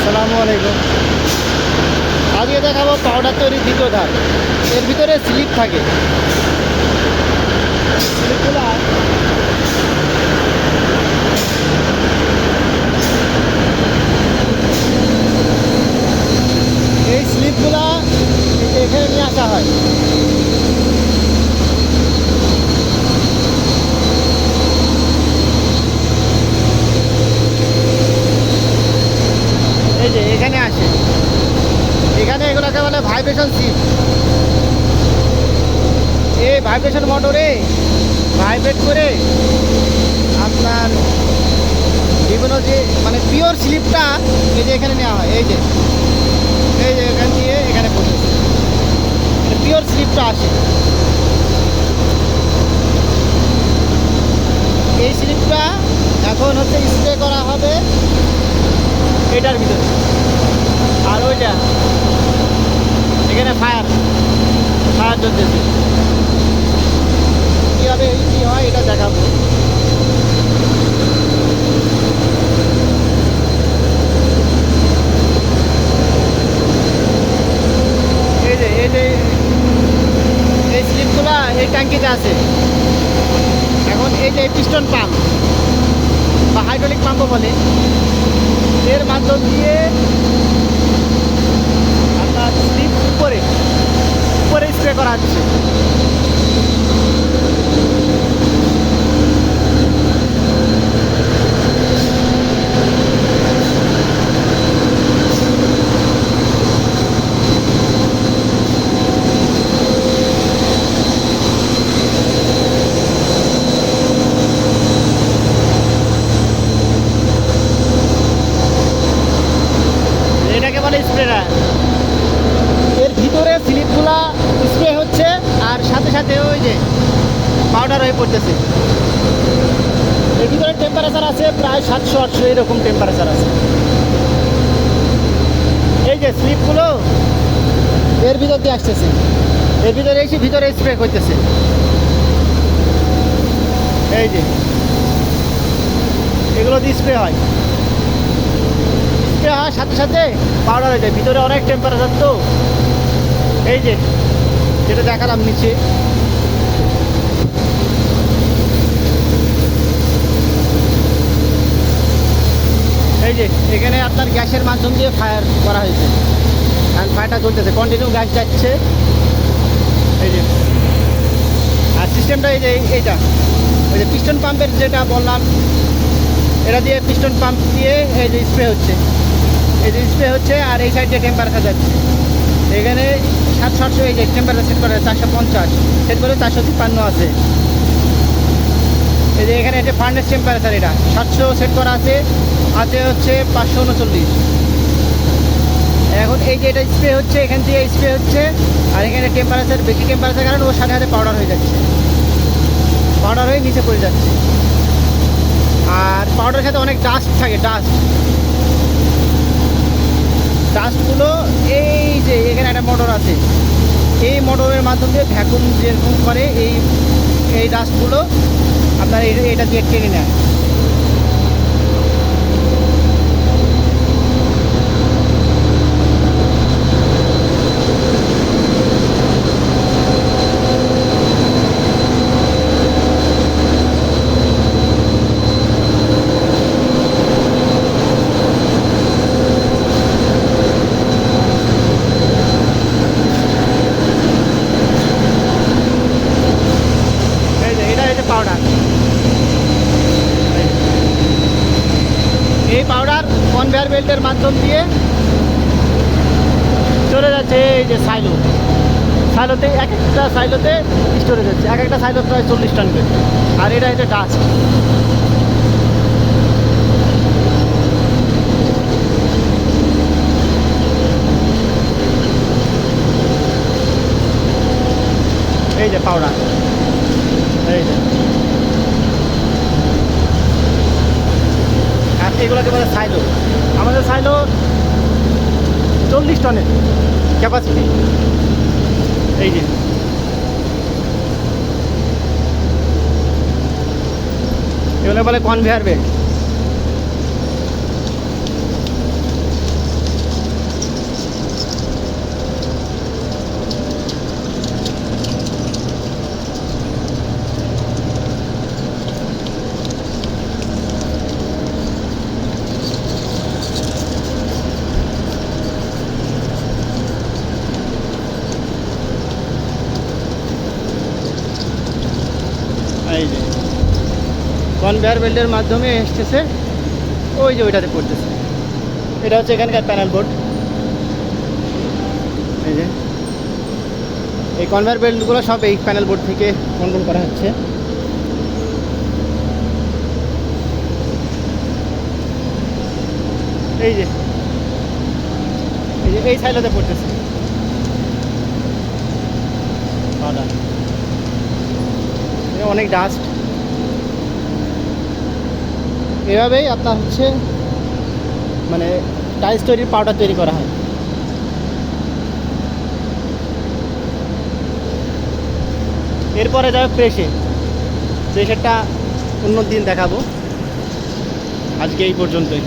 আসসালামু আলাইকুম। আজকে দেখাবো পাউডার তৈরির দ্বিতীয় ধাপ। এর ভিতরে স্লিপ থাকে। স্লিপগুলো এই স্লিপগুলা এখানে নিয়ে আসা হয়। এই যে এখানে আসে, এখানে এগুলোকে বলে ভাইব্রেশন স্লিপ। এই ভাইব্রেশন মোটরে ভাইব্রেট করে আপনার বিভিন্ন যে মানে পিওর স্লিপটা এই যে এখানে নেওয়া হয়। এই যে এখান দিয়ে এখানে পড়ে পিওর স্লিপটা আসে। এই স্লিপটা এখন হচ্ছে স্প্রে করা হবে এটার ভিতরে। আর ওইটা এখানে ফায়ার চলতেছে। কীভাবে কী হয় এটা দেখাবো। এই স্লিপগুলো এই ট্যাঙ্কিতে আছে। এখন এই যে পিস্টন পাম্প বা হাইড্রোলিক পাম্পও বলে, এর মাধ্যম দিয়ে আপনার স্লিপ উপরে স্প্রে করা হচ্ছে। এটাকে বলে স্প্রেয়ার। এর ভিতরে স্লিপগুলা স্প্রে হচ্ছে আর সাথে সাথে ওই যে পাউডার হয়ে পড়তেছে। এর ভিতরে টেম্পারেচার আছে প্রায় 700-800 এরকম টেম্পারেচার আছে। এই যে স্লিপগুলো এর ভিতর দিয়ে আসতেছে, এর ভিতরে এসে ভিতরে স্প্রে করতেছে। এই যে এগুলো দিয়ে স্প্রে হয়, স্প্রে হওয়ার সাথে সাথে পাউডার হয়ে যায়। ভিতরে অনেক টেম্পারেচার তো, এই যে যেটা দেখালাম নিচে, এই যে এখানে আপনার গ্যাসের মাধ্যম দিয়ে ফায়ার করা হয়েছে। আর ফায়ারটা চলতেছে, কন্টিনিউ গ্যাস যাচ্ছে। এই যে আর সিস্টেমটা এই যে এইটা ওই যে পিস্টন পাম্পের যেটা বললাম, এটা দিয়ে পিস্টন পাম্প দিয়ে এই যে স্প্রে হচ্ছে, এই যে স্প্রে হচ্ছে। আর এই সাইডে টেম্পারেচার যাচ্ছে। এখানে 700-800 এই যে টেম্পারেচার সেট করা 450 সেট করে 453 আছে। এই যে এখানে এটা ফার্নেস টেম্পারেচার, এটা 700 সেট করা আছে হচ্ছে 539। এখন এই যে এটা স্প্রে হচ্ছে, এখান থেকে স্প্রে হচ্ছে। আর এখানে টেম্পারেচার বেশি, টেম্পারেচার কারণে ওর সাথে সাথে পাউডার হয়ে যাচ্ছে, পাউডার হয়ে নিচে পড়ে যাচ্ছে। আর পাউডারের সাথে অনেক ডাস্ট থাকে, ডাস্টগুলো এই যে এখানে একটা মোটর আছে, এই মোটরের মাধ্যমে ভ্যাকুম যেরকম করে এই ডাস্টগুলো আপনার এটা দিয়ে টেনে নেয়। পাউডার, এই পাউডার কনভেয়ার বেল্টের মাধ্যম দিয়ে চলে যাচ্ছে এই যে সাইলোতে এক একটা সাইলোতে স্টোরেজ হচ্ছে। এক একটা সাইলো প্রায় 40 টন করে। আর এটা হচ্ছে ডাস্ট। এই যে পাউডার, এই যে আর এগুলোকে বলে সাইলো। আমাদের সাইলো 40 টনের ক্যাপাসিটি। এই যে এগুলো বলে কনভেয়ার বেল্ট। কনভেয়ার বেল্টের মাধ্যমে এসতেছে, ওই যে ওইটাতে পড়তেছে। এটা হচ্ছে এখানকার প্যানেল বোর্ড। এই যে এই কনভেয়ার বেল্টগুলো সব এই প্যানেল বোর্ড থেকে কন্ট্রোল করা হচ্ছে। এই যে এই সাইডটাতে পড়তেছে পাউডার, অনেক ডাস্ট। এভাবেই আপনার হচ্ছে মানে টাইলস তৈরির পাউডার তৈরি করা হয়। এরপরে যাবে প্রেসারটা অন্য দিন দেখাবো, আজকে এই পর্যন্তই।